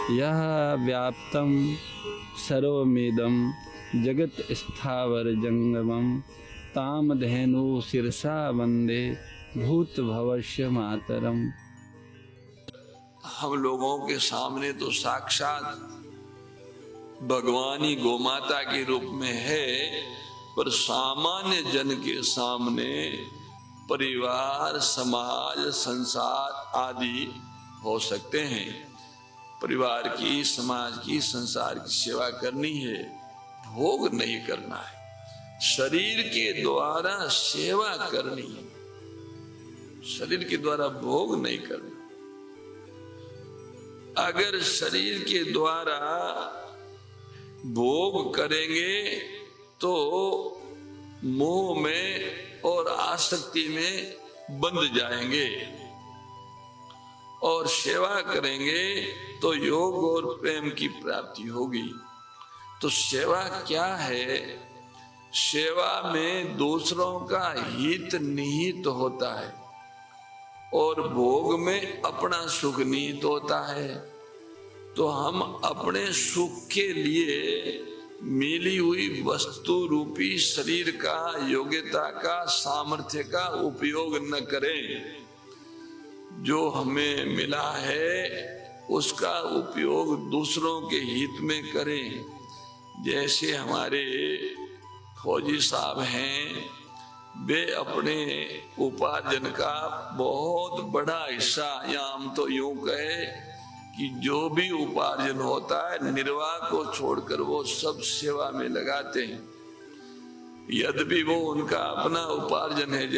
यह व्याप्तं सर्वमिदं जगत् स्थावर जंगमं तामधेनु शिरसा वंदे भूत भवस्य मातरम। हम लोगों के सामने तो साक्षात भगवानी गोमाता के रूप में है, पर सामान्य जन के सामने परिवार, समाज, संसार आदि हो सकते हैं। परिवार की, समाज की, संसार की सेवा करनी है, भोग नहीं करना है। शरीर के द्वारा सेवा करनी है, शरीर के द्वारा भोग नहीं करना। अगर शरीर के द्वारा भोग करेंगे तो मोह में और आसक्ति में बंध जाएंगे, और सेवा करेंगे तो योग और प्रेम की प्राप्ति होगी। तो सेवा क्या है? सेवा में दूसरों का हित निहित होता है और भोग में अपना सुख निहित होता है। तो हम अपने सुख के लिए मिली हुई वस्तु रूपी शरीर का, योग्यता का, सामर्थ्य का उपयोग न करें। जो हमें मिला है उसका उपयोग दूसरों के हित में करें। जैसे हमारे फौजी साहब हैं, वे अपने उपार्जन का बहुत बड़ा हिस्सा, या हम तो यूं कहे कि जो भी उपार्जन होता है निर्वाह को छोड़कर वो सब सेवा में लगाते हैं। यद्यपि वो उनका अपना उपार्जन है,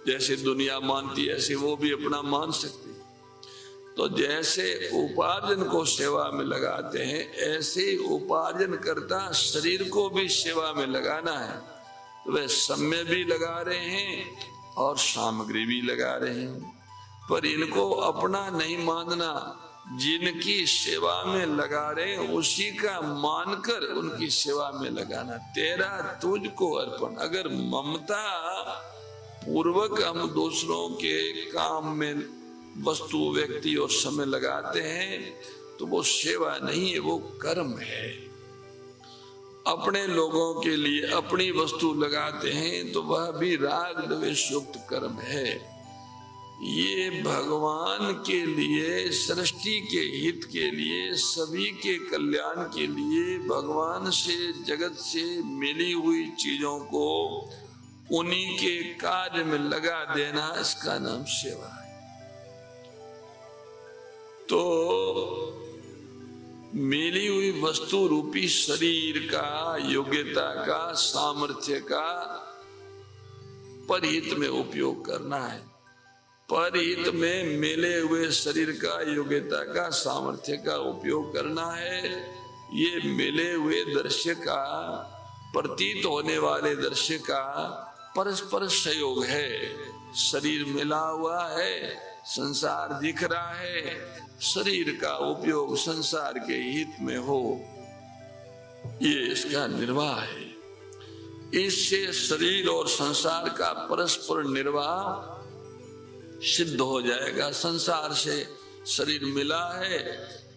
जैसे दुनिया मानती है ऐसे वो भी अपना मान सकते। तो जैसे उपार्जन को सेवा में लगाते हैं, ऐसे उपार्जन करता शरीर को भी सेवा में लगाना है। तो वे समय भी लगा रहे हैं और सामग्री भी लगा रहे हैं, पर इनको अपना नहीं मानना। जिनकी सेवा में लगा रहे हैं उसी का मानकर उनकी सेवा में लगाना। तेरा तुझको अर्पण। अगर ममता पूर्वक हम दूसरों के काम में वस्तु, व्यक्ति और समय लगाते हैं तो वो सेवा नहीं है, वो कर्म है। अपने लोगों के लिए अपनी वस्तु लगाते हैं तो वह भी राग द्वेष युक्त कर्म है। ये भगवान के लिए, सृष्टि के हित के लिए, सभी के कल्याण के लिए भगवान से, जगत से मिली हुई चीजों को उन्हीं के कार्य में लगा देना, इसका नाम सेवा है। तो मिली हुई वस्तु रूपी शरीर का, योग्यता का, सामर्थ्य का परहित में उपयोग करना है। परहित में मिले हुए शरीर का, योग्यता का, सामर्थ्य का उपयोग करना है। ये मिले हुए दृश्य का, प्रतीत होने वाले दृश्य का परस्पर सहयोग है। शरीर मिला हुआ है, संसार दिख रहा है, शरीर का उपयोग संसार के हित में हो, ये इसका निर्वाह है। इससे शरीर और संसार का परस्पर निर्वाह सिद्ध हो जाएगा। संसार से शरीर मिला है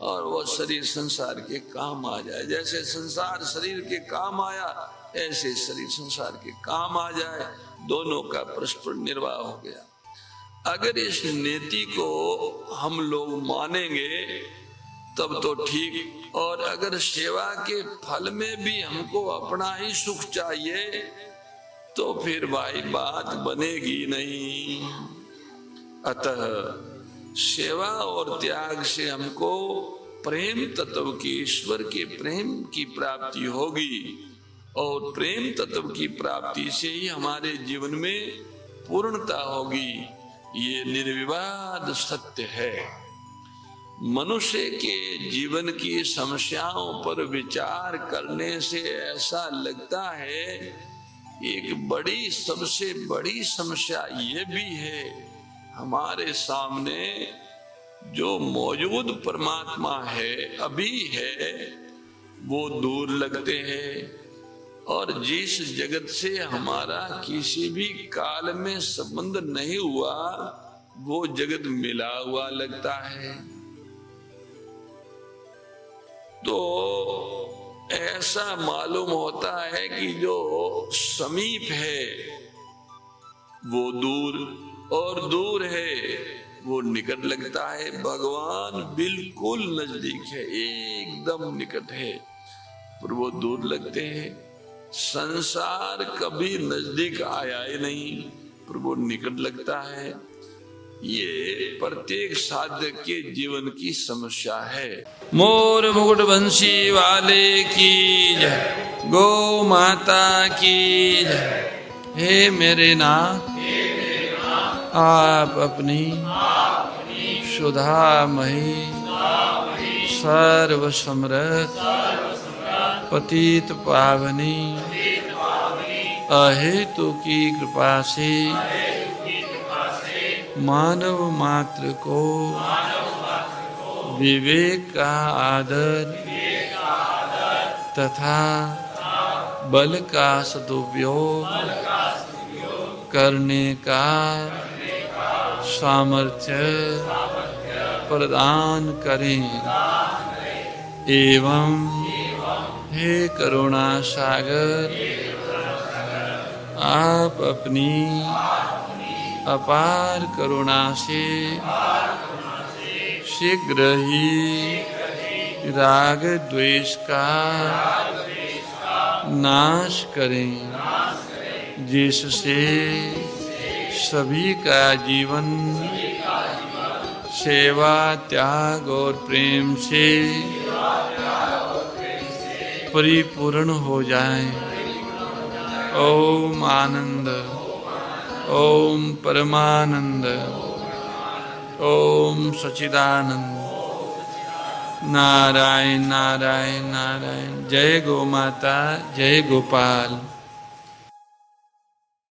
और वो शरीर संसार के काम आ जाए। जैसे संसार शरीर के काम आया, ऐसे शरीर संसार के काम आ जाए, दोनों का परस्पर निर्वाह हो गया। अगर इस नीति को हम लोग मानेंगे तब तो ठीक। और अगर सेवा के फल में भी हमको अपना ही सुख चाहिए तो फिर भाई बात बनेगी नहीं। अतः सेवा और त्याग से हमको प्रेम तत्व की, ईश्वर के प्रेम की प्राप्ति होगी, और प्रेम तत्व की प्राप्ति से ही हमारे जीवन में पूर्णता होगी। ये निर्विवाद सत्य है। मनुष्य के जीवन की समस्याओं पर विचार करने से ऐसा लगता है एक बड़ी, सबसे बड़ी समस्या ये भी है, हमारे सामने जो मौजूद परमात्मा है, अभी है, वो दूर लगते हैं, और जिस जगत से हमारा किसी भी काल में संबंध नहीं हुआ वो जगत मिला हुआ लगता है। तो ऐसा मालूम होता है कि जो समीप है वो दूर, और दूर है वो निकट लगता है। भगवान बिल्कुल नजदीक है, एकदम निकट है, पर वो दूर लगते हैं। संसार कभी नजदीक आया ही नहीं, पर वो निकट लगता है। ये प्रत्येक साधक के जीवन की समस्या है। मोर मुकुट बंसी वाले की जय, गौ माता की जय। हे मेरे नाथ, आप अपनी सुधामयी सर्व समृद्ध पतित पावनी अहेतु की कृपा से मानव मात्र को विवेक का आदर तथा बल का सदुपयोग करने का सामर्थ्य प्रदान करें। एवं हे करुणा सागर, आप अपनी अपार करुणा से शीघ्र ही राग द्वेष का नाश करें, जिससे सभी का जीवन सेवा, त्याग और प्रेम से परिपूर्ण हो जाए। ओम आनंद, ओम परमानंद, ओम सच्चिदानंद। नारायण नारायण नारायण। जय गो माता, जय गोपाल।